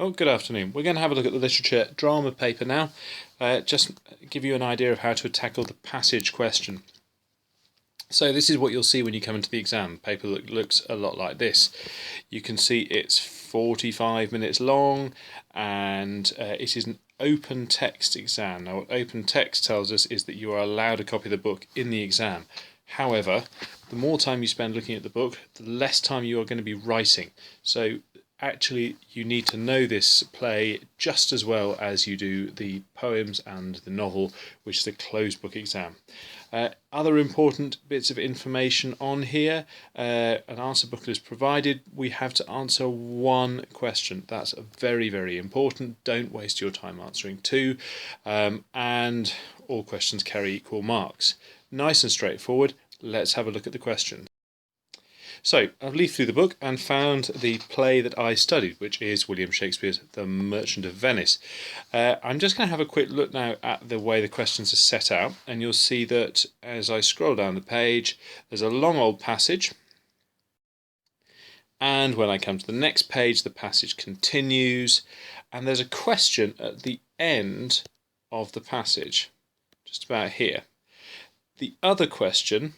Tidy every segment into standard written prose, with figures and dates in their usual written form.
Oh, good afternoon. We're going to have a look at the literature drama paper now. Just give you an idea of how to tackle the passage question. So this is what you'll see when you come into the exam. The paper looks a lot like this. You can see it's 45 minutes long and it is an open text exam. Now what open text tells us is that you are allowed a copy of the book in the exam. However, the more time you spend looking at the book, the less time you are going to be writing. So actually you need to know this play just as well as you do the poems and the novel, which is a closed book exam. Other important bits of information on here, an answer booklet is provided. We have to answer one question. That's very, very important. Don't waste your time answering two, and all questions carry equal marks. Nice and straightforward. Let's have a look at the question. So I've leafed through the book and found the play that I studied, which is William Shakespeare's The Merchant of Venice. I'm just going to have a quick look now at the way the questions are set out, and you'll see that as I scroll down the page, there's a long old passage, and when I come to the next page, the passage continues, and there's a question at the end of the passage, just about here. The other question,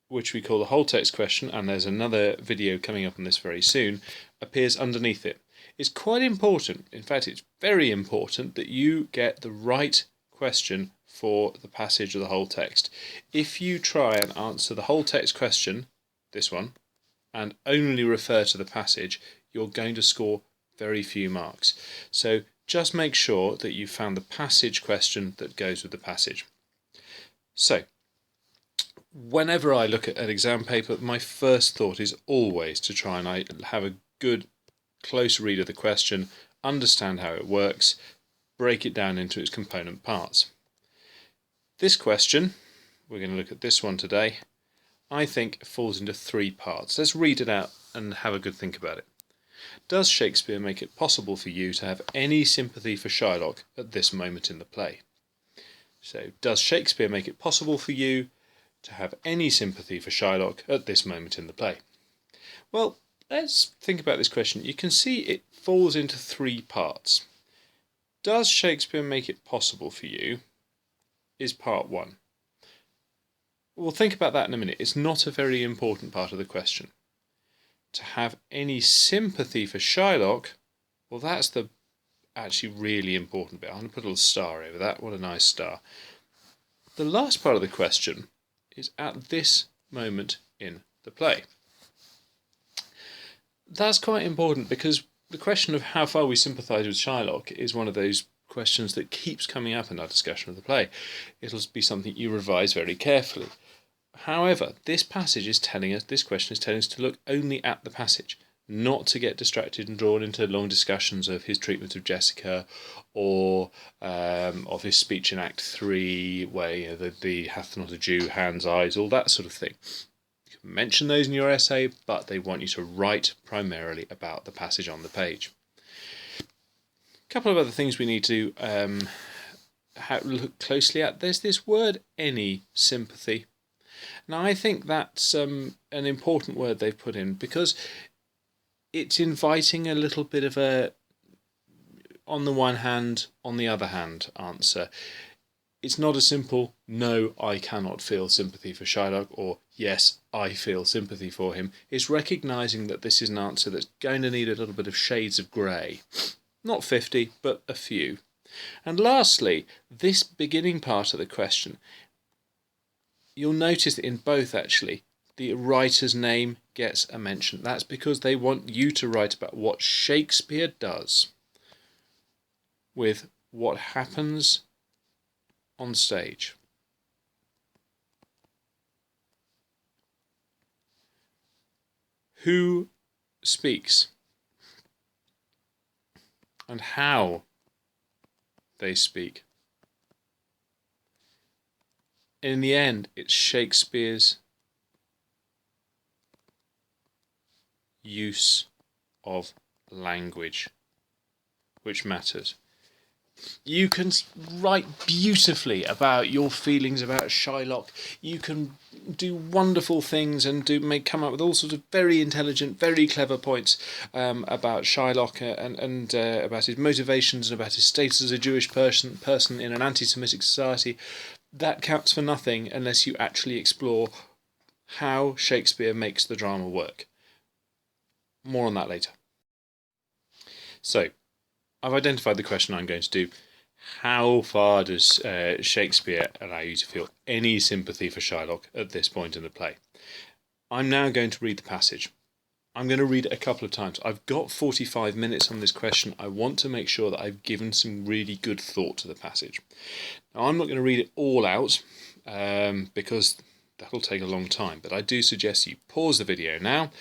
which we call the whole text question, and there's another video coming up on this very soon, appears underneath it. It's quite important, in fact it's very important, that you get the right question for the passage or the whole text. If you try and answer the whole text question, this one, and only refer to the passage, you're going to score very few marks. So just make sure that you found the passage question that goes with the passage. So whenever I look at an exam paper, my first thought is always to try and have a good close read of the question, understand how it works, break it down into its component parts. This question, we're going to look at this one today, I think falls into three parts. Let's read it out and have a good think about it. Does Shakespeare make it possible for you to have any sympathy for Shylock at this moment in the play? So, does Shakespeare make it possible for you to have any sympathy for Shylock at this moment in the play? Well, let's think about this question. You can see it falls into three parts. Does Shakespeare make it possible for you is part one. We'll think about that in a minute. It's not a very important part of the question. To have any sympathy for Shylock, well, that's the actually really important bit. I'm going to put a little star over that. What a nice star. The last part of the question is at this moment in the play. That's quite important because the question of how far we sympathise with Shylock is one of those questions that keeps coming up in our discussion of the play. It'll be something you revise very carefully. However, this passage is telling us, this question is telling us to look only at the passage, not to get distracted and drawn into long discussions of his treatment of Jessica or of his speech in Act 3 where the hath not a Jew, hands, eyes, all that sort of thing. You can mention those in your essay, but they want you to write primarily about the passage on the page. A couple of other things we need to look closely at. There's this word any sympathy. Now I think that's an important word they've put in because it's inviting a little bit of a on the one hand, on the other hand answer. It's not a simple, no, I cannot feel sympathy for Shylock, or yes, I feel sympathy for him. It's recognising that this is an answer that's going to need a little bit of shades of grey. Not 50, but a few. And lastly, this beginning part of the question, you'll notice that in both actually, the writer's name gets a mention. That's because they want you to write about what Shakespeare does with what happens on stage. Who speaks and how they speak. In the end, it's Shakespeare's use of language which matters. You can write beautifully about your feelings about Shylock. You can do wonderful things and come up with all sorts of very intelligent, very clever points about Shylock and about his motivations and about his status as a Jewish person in an anti-Semitic society. That counts for nothing unless you actually explore how Shakespeare makes the drama work. More on that later. So, I've identified the question I'm going to do. How far does Shakespeare allow you to feel any sympathy for Shylock at this point in the play? I'm now going to read the passage. I'm going to read it a couple of times. I've got 45 minutes on this question. I want to make sure that I've given some really good thought to the passage. Now, I'm not going to read it all out because that'll take a long time, but I do suggest you pause the video now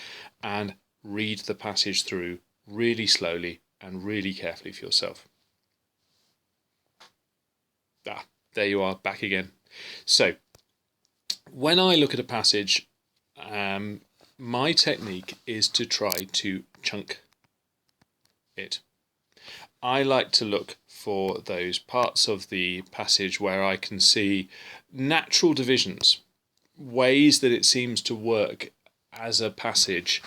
and read the passage through really slowly and really carefully for yourself. There you are, back again. So, when I look at a passage, my technique is to try to chunk it. I like to look for those parts of the passage where I can see natural divisions, ways that it seems to work as a passage,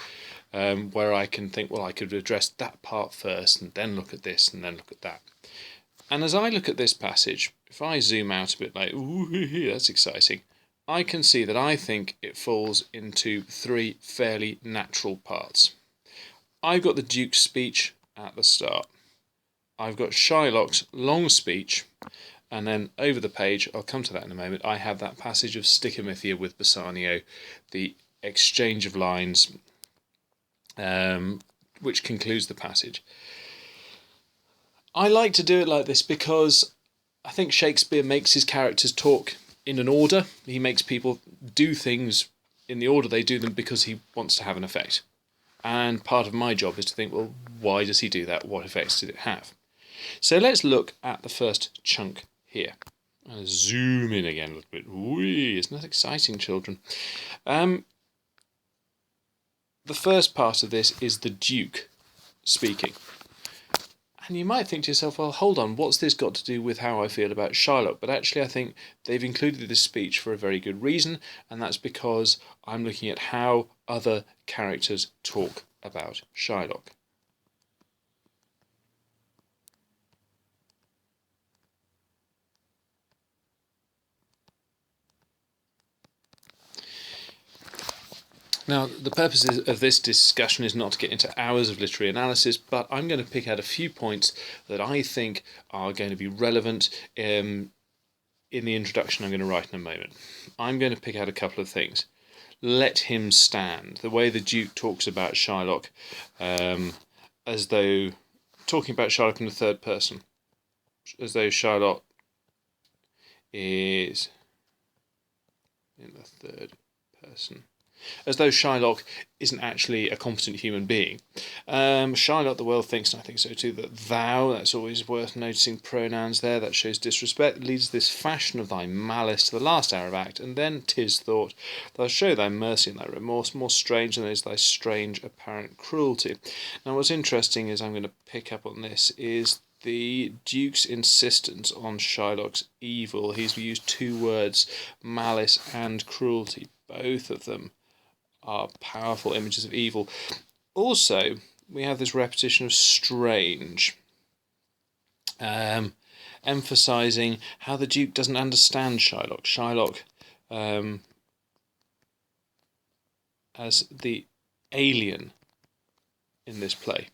where I can think, well, I could address that part first and then look at this and then look at that. And as I look at this passage, if I zoom out a bit like, ooh, that's exciting, I can see that I think it falls into three fairly natural parts. I've got the Duke's speech at the start. I've got Shylock's long speech, and then over the page, I'll come to that in a moment, I have that passage of Stickamithia with Bassanio, the exchange of lines, which concludes the passage. I like to do it like this because I think Shakespeare makes his characters talk in an order. He makes people do things in the order they do them because he wants to have an effect. And part of my job is to think, well, why does he do that? What effects did it have? So let's look at the first chunk here. I'll zoom in again a little bit. Whee, isn't that exciting, children? The first part of this is the Duke speaking. And you might think to yourself, well, hold on, what's this got to do with how I feel about Shylock? But actually, I think they've included this speech for a very good reason, and that's because I'm looking at how other characters talk about Shylock. Now, the purpose of this discussion is not to get into hours of literary analysis, but I'm going to pick out a few points that I think are going to be relevant in the introduction I'm going to write in a moment. I'm going to pick out a couple of things. Let him stand. The way the Duke talks about Shylock, as though talking about Shylock in the third person, as though Shylock is in the third person. As though Shylock isn't actually a competent human being. Shylock, the world thinks, and I think so too, that thou, that's always worth noticing pronouns there, that shows disrespect, leads this fashion of thy malice to the last hour of act, and then 'tis thought, thou show thy mercy and thy remorse, more strange than is thy strange apparent cruelty. Now what's interesting is I'm going to pick up on this, is the Duke's insistence on Shylock's evil. He's used two words, malice and cruelty, both of them are powerful images of evil. Also, we have this repetition of strange, emphasising how the Duke doesn't understand Shylock. Shylock as the alien in this play.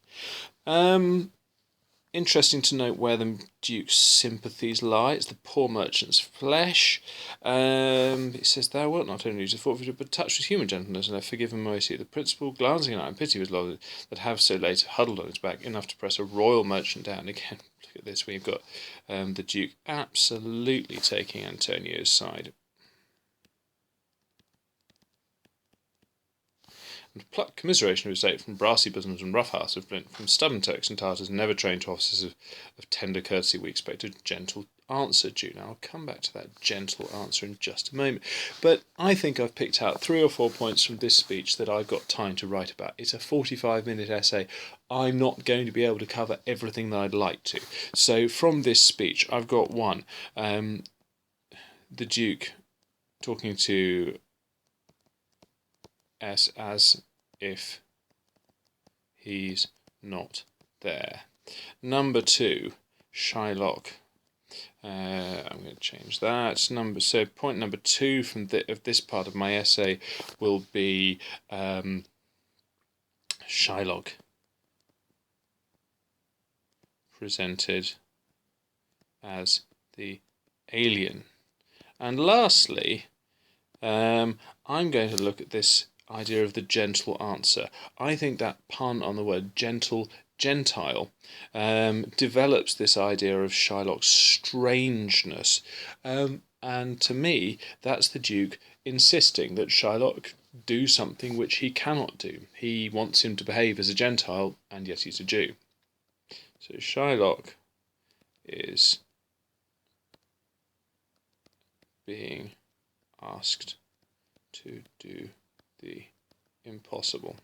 Interesting to note where the Duke's sympathies lie. It's the poor merchant's flesh. It says, thou wilt not only use the forfeited, but touched with human gentleness, and have forgiven mercy. The principal, glancing at and pity was lost, that have so late huddled on his back, enough to press a royal merchant down. Again, look at this. We've got the Duke absolutely taking Antonio's side. And pluck commiseration of his state from brassy bosoms and rough hearts of flint, from stubborn Turks and Tartars never trained to offices of tender courtesy, we expect a gentle answer due. Now I'll come back to that gentle answer in just a moment, but I think I've picked out 3 or 4 points from this speech that I've got time to write about. It's a 45-minute essay. I'm not going to be able to cover everything that I'd like to. So from this speech, I've got one. The Duke talking to S as if he's not there. Number 2, Shylock. I'm going to change that. So point number 2 of this part of my essay will be Shylock presented as the alien. And lastly, I'm going to look at this idea of the gentle answer. I think that pun on the word gentle, Gentile, develops this idea of Shylock's strangeness. And to me, that's the Duke insisting that Shylock do something which he cannot do. He wants him to behave as a Gentile, and yet he's a Jew. So Shylock is being asked to do the impossible.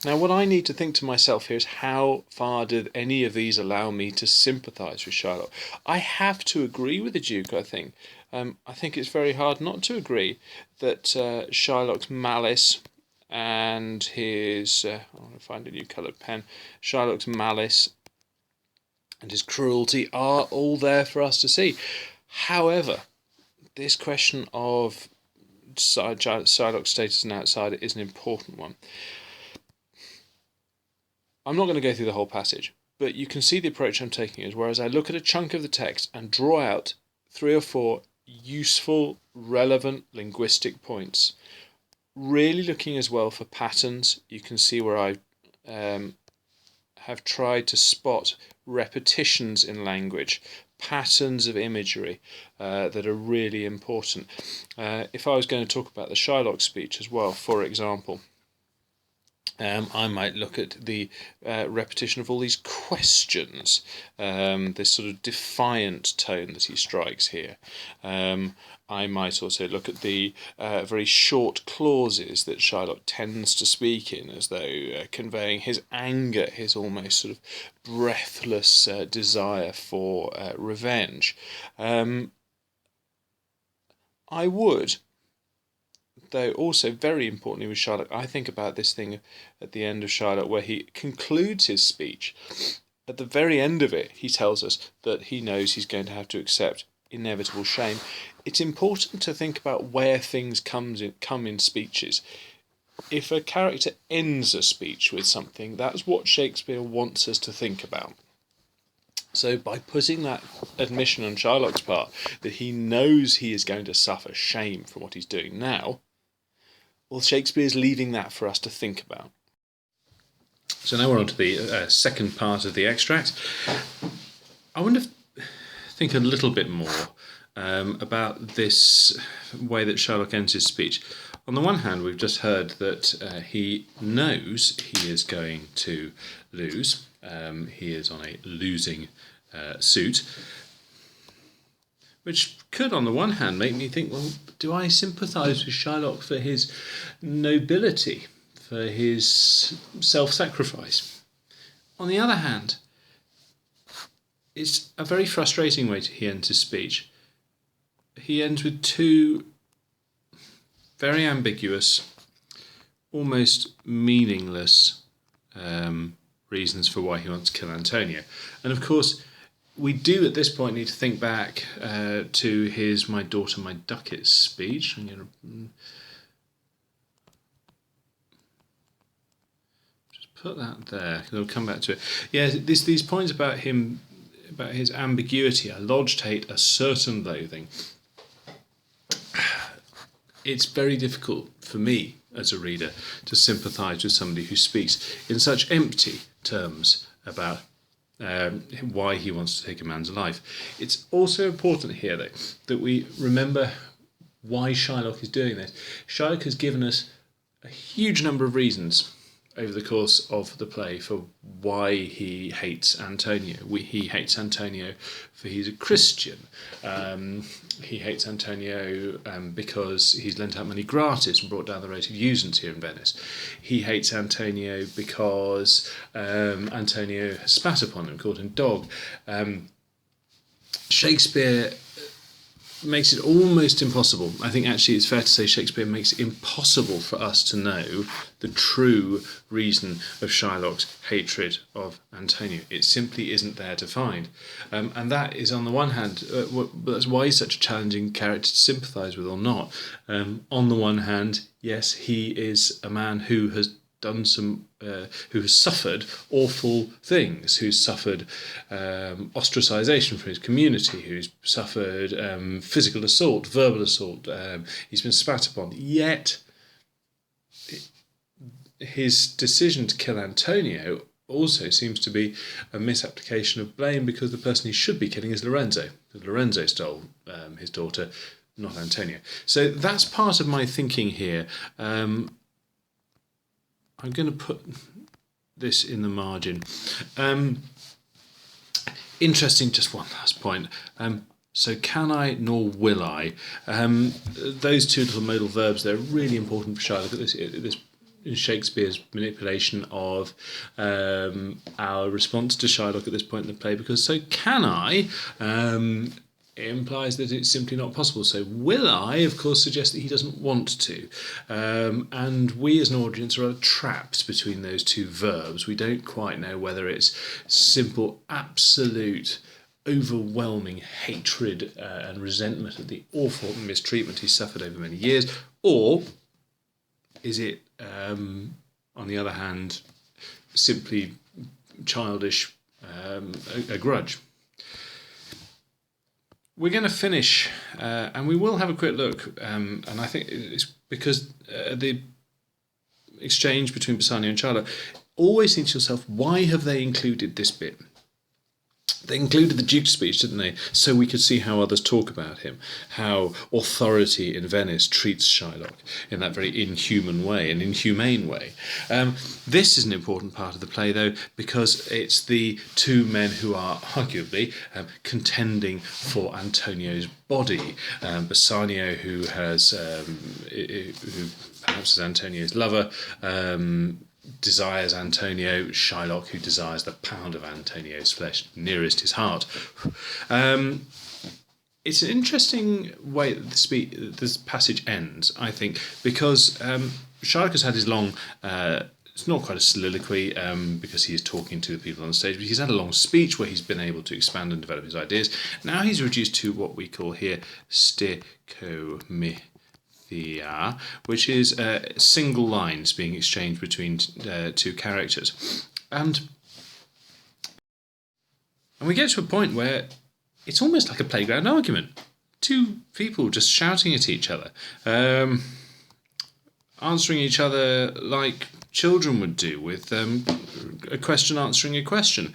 Now, what I need to think to myself here is, how far did any of these allow me to sympathise with Shylock? I have to agree with the Duke, I think. I think it's very hard not to agree that Shylock's malice and his... I want to find a new coloured pen. Shylock's malice and his cruelty are all there for us to see. However, this question of Shylock's status as an outsider is an important one. I'm not going to go through the whole passage, but you can see the approach I'm taking is, whereas I look at a chunk of the text and draw out 3 or 4 useful, relevant linguistic points, really looking as well for patterns. You can see where I have tried to spot repetitions in language, patterns of imagery that are really important. If I was going to talk about the Shylock speech as well, for example, I might look at the repetition of all these questions, this sort of defiant tone that he strikes here. I might also look at the very short clauses that Shylock tends to speak in, as though conveying his anger, his almost sort of breathless desire for revenge. I would, though also very importantly with Shylock, I think about this thing at the end of Shylock where he concludes his speech. At the very end of it, he tells us that he knows he's going to have to accept inevitable shame. It's important to think about where things come in speeches. If a character ends a speech with something, that's what Shakespeare wants us to think about. So by putting that admission on Shylock's part that he knows he is going to suffer shame for what he's doing now, well, Shakespeare's leaving that for us to think about. So now we're on to the second part of the extract. I want to think a little bit more about this way that Shylock ends his speech. On the one hand, we've just heard that he knows he is going to lose. He is on a losing suit, which could, on the one hand, make me think, well, do I sympathise with Shylock for his nobility, for his self-sacrifice? On the other hand, it's a very frustrating way he ends his speech. He ends with 2 very ambiguous, almost meaningless reasons for why he wants to kill Antonio. And of course, we do at this point need to think back to his "My Daughter, My Ducats" speech. I'm going to just put that there, because I'll come back to it. Yeah, these points about him, about his ambiguity, a lodged hate, a certain loathing. It's very difficult for me as a reader to sympathise with somebody who speaks in such empty terms about why he wants to take a man's life. It's also important here, though, that we remember why Shylock is doing this. Shylock has given us a huge number of reasons over the course of the play for why he hates Antonio. He hates Antonio for he's a Christian. He hates Antonio because he's lent out money gratis and brought down the rate of usance here in Venice. He hates Antonio because Antonio has spat upon him, called him dog. Shakespeare makes it almost impossible. I think actually it's fair to say Shakespeare makes it impossible for us to know the true reason of Shylock's hatred of Antonio. It simply isn't there to find. And that is, on the one hand, that's why he's such a challenging character to sympathise with or not. On the one hand, yes, he is a man who has done who has suffered awful things, who's suffered ostracisation from his community, who's suffered physical assault, verbal assault, he's been spat upon. Yet his decision to kill Antonio also seems to be a misapplication of blame, because the person he should be killing is Lorenzo. Lorenzo stole his daughter, not Antonio. So that's part of my thinking here. I'm going to put this in the margin. Interesting, just one last point. So can I nor will I. Those two little modal verbs, they're really important for Shylock at this in Shakespeare's manipulation of our response to Shylock at this point in the play, because so can I it implies that it's simply not possible. So will I, of course, suggests that he doesn't want to. And we as an audience are trapped between those two verbs. We don't quite know whether it's simple, absolute, overwhelming hatred and resentment at the awful mistreatment he suffered over many years, or is it, on the other hand, simply childish, a grudge. We're going to finish, and we will have a quick look, and I think it's because the exchange between Bassanio and Shylock, always think to yourself, why have they included this bit? They included the Duke's speech, didn't they? So we could see how others talk about him, how authority in Venice treats Shylock in that very inhuman way, an inhumane way. This is an important part of the play, though, because it's the two men who are arguably contending for Antonio's body. Bassanio, who perhaps is Antonio's lover, desires Antonio. Shylock, who desires the pound of Antonio's flesh nearest his heart. It's an interesting way that this passage ends, I think, because Shylock has had his long, it's not quite a soliloquy because he is talking to the people on the stage, but he's had a long speech where he's been able to expand and develop his ideas. Now he's reduced to what we call here stichomy, which is single lines being exchanged between two characters. And we get to a point where it's almost like a playground argument. Two people just shouting at each other, answering each other like children would do, with a question answering a question.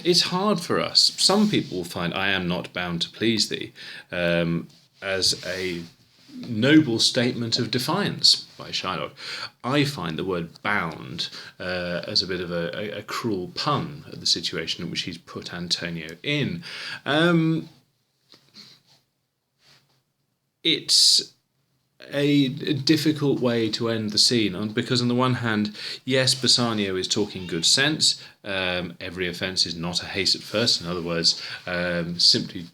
It's hard for us. Some people will find I am not bound to please thee as a noble statement of defiance by Shylock. I find the word bound as a bit of a cruel pun at the situation in which he's put Antonio in. It's a difficult way to end the scene, because on the one hand, yes, Bassanio is talking good sense. Every offence is not a hate at first. In other words, simply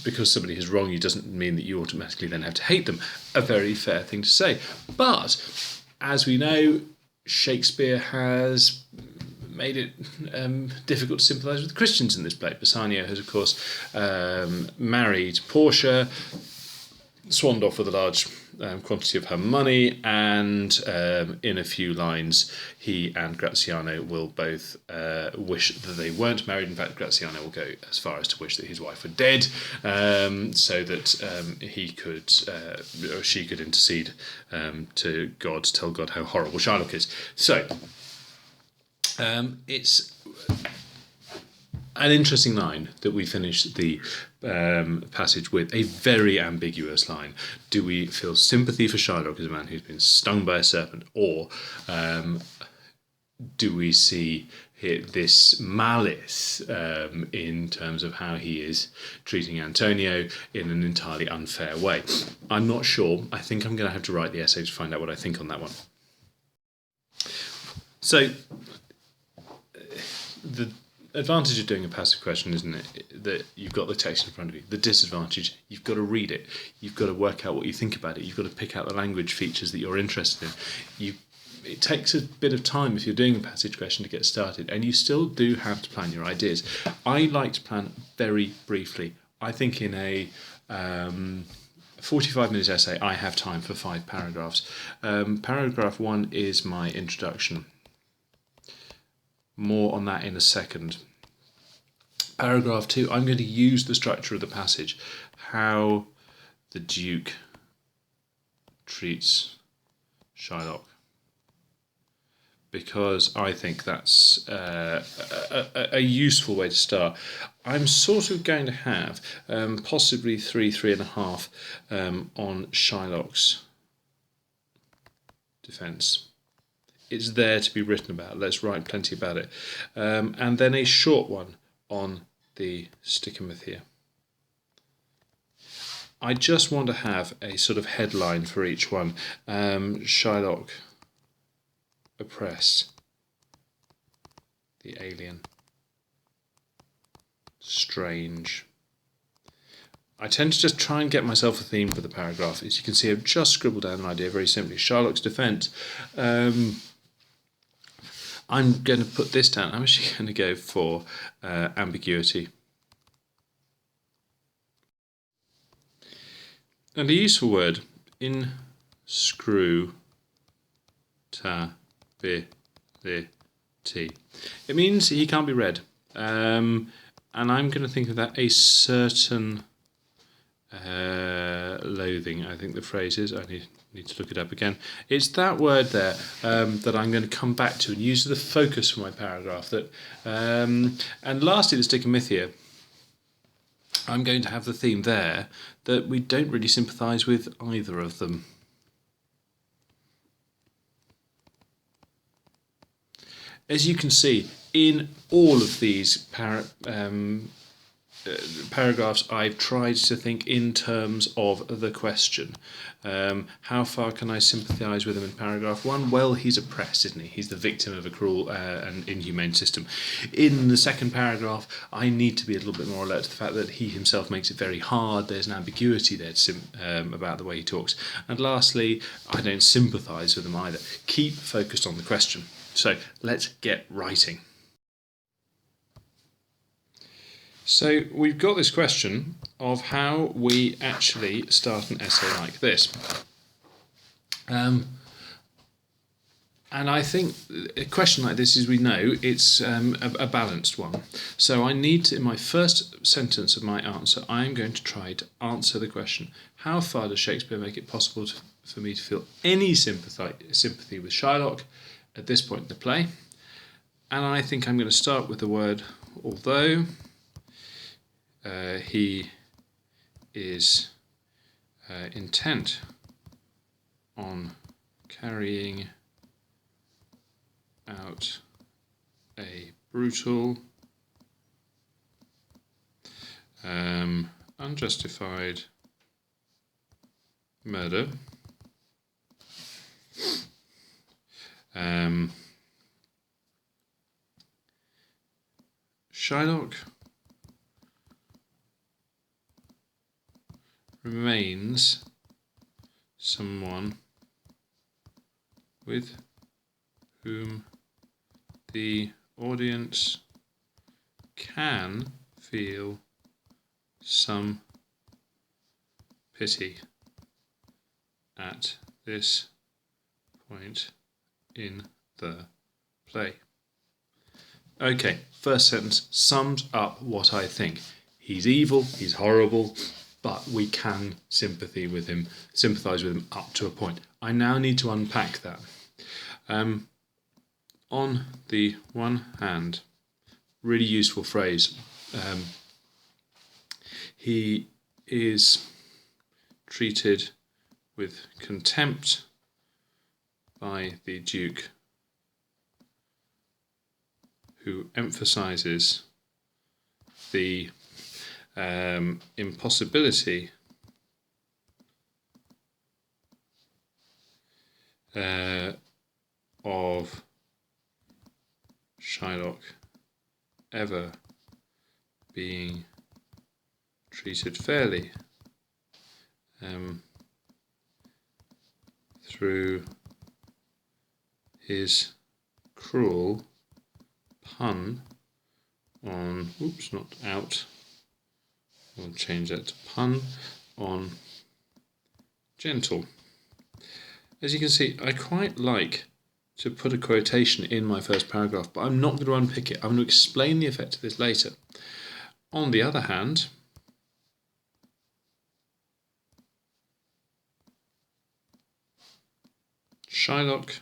because somebody has wronged you doesn't mean that you automatically then have to hate them. A very fair thing to say. But, as we know, Shakespeare has made it difficult to sympathise with Christians in this play. Bassanio has, of course, married Portia, swanned off with a large quantity of her money, and in a few lines he and Graziano will both wish that they weren't married. In fact, Graziano will go as far as to wish that his wife were dead, so that he could or she could intercede to God, tell God how horrible Shylock is. So it's an interesting line that we finish the passage with a very ambiguous line. Do we feel sympathy for Shylock as a man who's been stung by a serpent, or do we see this malice in terms of how he is treating Antonio in an entirely unfair way? I'm not sure. I think I'm going to have to write the essay to find out what I think on that one. So, the advantage of doing a passive question, isn't it, that you've got the text in front of you. The disadvantage, you've got to read it. You've got to work out what you think about it. You've got to pick out the language features that you're interested in. It takes a bit of time if you're doing a passage question to get started, and you still do have to plan your ideas. I like to plan very briefly. I think in a 45-minute essay, I have time for 5 paragraphs. Paragraph 1 is my introduction. More on that in a second. Paragraph 2, I'm going to use the structure of the passage, how the Duke treats Shylock, because I think that's a useful way to start. I'm sort of going to have possibly 3.5 on Shylock's defence. It's there to be written about. Let's write plenty about it. And then a short one on the stichomythia. I just want to have a sort of headline for each one. Shylock oppress the alien. Strange. I tend to just try and get myself a theme for the paragraph. As you can see, I've just scribbled down an idea very simply. Shylock's defence. I'm going to put this down. I'm actually going to go for ambiguity. And a useful word, inscrutability. It means he can't be read. And I'm going to think of that a certain loathing, I think the phrase is. I need to look it up again. It's that word there that I'm going to come back to and use as the focus for my paragraph. And lastly, the stichomythia. I'm going to have the theme there that we don't really sympathise with either of them. As you can see, in all of these paragraphs, I've tried to think in terms of the question. How far can I sympathise with him in paragraph 1? Well, he's oppressed, isn't he? He's the victim of a cruel and inhumane system. In the second paragraph, I need to be a little bit more alert to the fact that he himself makes it very hard. There's an ambiguity there about the way he talks. And lastly, I don't sympathise with him either. Keep focused on the question. So let's get writing. So we've got this question of how we actually start an essay like this. And I think a question like this, as we know, it's a balanced one. So I need to, in my first sentence of my answer, I'm going to try to answer the question, how far does Shakespeare make it possible for me to feel any sympathy with Shylock at this point in the play? And I think I'm going to start with the word although. He is intent on carrying out a brutal, unjustified murder. Shylock remains someone with whom the audience can feel some pity at this point in the play. Okay, first sentence sums up what I think. He's evil, he's horrible, but we can sympathise with him up to a point. I now need to unpack that. On the one hand, really useful phrase. he is treated with contempt by the Duke, who emphasises the impossibility of Shylock ever being treated fairly through his cruel pun on, oops, not out, we'll change that to pun on gentle. As you can see, I quite like to put a quotation in my first paragraph, but I'm not going to unpick it. I'm going to explain the effect of this later. On the other hand, Shylock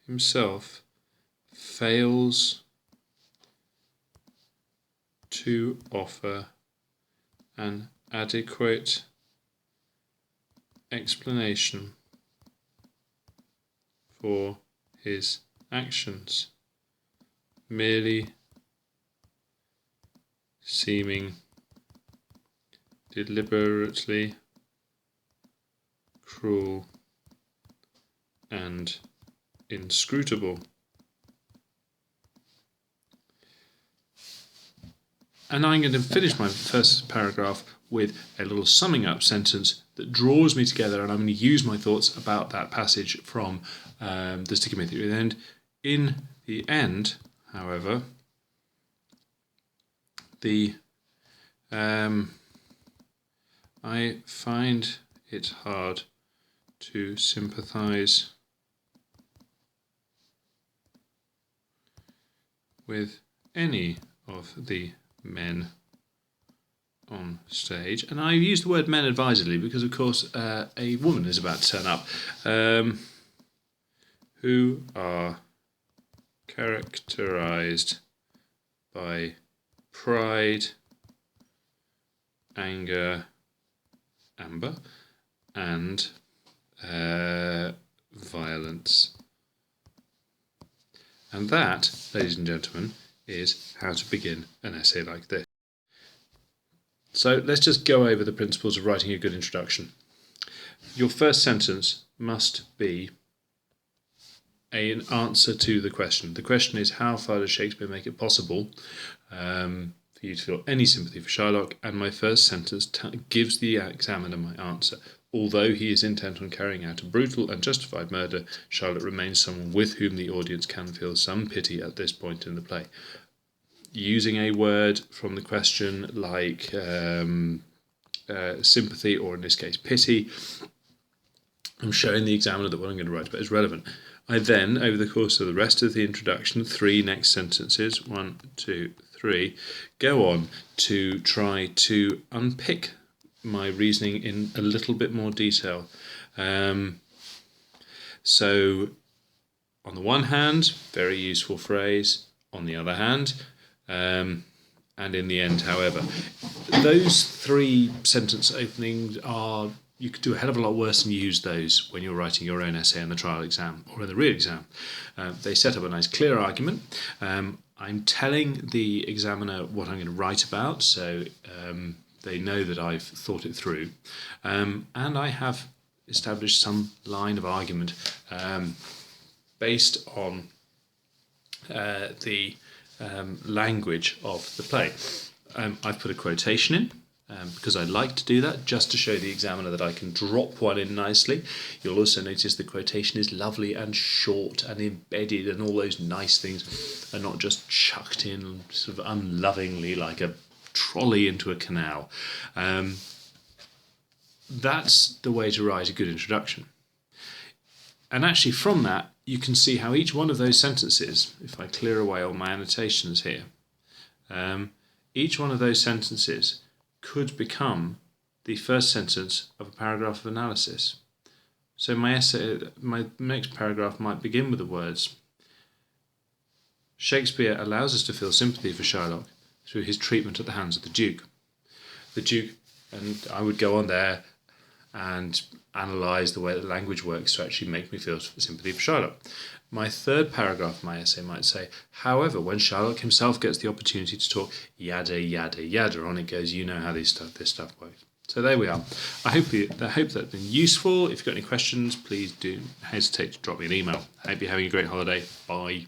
himself fails to offer an adequate explanation for his actions, merely seeming deliberately cruel and inscrutable. And I'm going to finish my first paragraph with a little summing up sentence that draws me together, and I'm going to use my thoughts about that passage from the Sticky Man Theory. And in the end, however, I find it hard to sympathise with any of the men on stage, and I use the word men advisedly because, of course, a woman is about to turn up, who are characterised by pride, anger, amber, and violence. And that, ladies and gentlemen, is how to begin an essay like this. So let's just go over the principles of writing a good introduction. Your first sentence must be an answer to the question. The question is, how far does Shakespeare make it possible for you to feel any sympathy for Shylock? And my first sentence gives the examiner my answer. Although he is intent on carrying out a brutal and justified murder, Shylock remains someone with whom the audience can feel some pity at this point in the play. Using a word from the question like sympathy, or in this case pity, I'm showing the examiner that what I'm going to write about is relevant. I then, over the course of the rest of the introduction, 3 next sentences, 1, 2, 3, go on to try to unpick my reasoning in a little bit more detail. So, on the one hand, very useful phrase. On the other hand, and in the end, however. Those 3 sentence openings are, you could do a hell of a lot worse than use those when you're writing your own essay in the trial exam or in the real exam. They set up a nice clear argument. I'm telling the examiner what I'm going to write about, so they know that I've thought it through. And I have established some line of argument based on the language of the play. I've put a quotation in because I like to do that, just to show the examiner that I can drop one in nicely. You'll also notice the quotation is lovely and short and embedded, and all those nice things are not just chucked in sort of unlovingly like a trolley into a canal. That's the way to write a good introduction. And actually from that, you can see how each one of those sentences, if I clear away all my annotations here, each one of those sentences could become the first sentence of a paragraph of analysis. So my essay, my next paragraph might begin with the words, Shakespeare allows us to feel sympathy for Shylock through his treatment at the hands of the Duke. the Duke, and I would go on there and analyse the way that language works to actually make me feel sympathy for Shylock. My third paragraph of my essay might say, however, when Shylock himself gets the opportunity to talk, yada, yada, yada, on it goes, you know how this stuff works. So there we are. I hope that's been useful. If you've got any questions, please don't hesitate to drop me an email. I hope you're having a great holiday. Bye.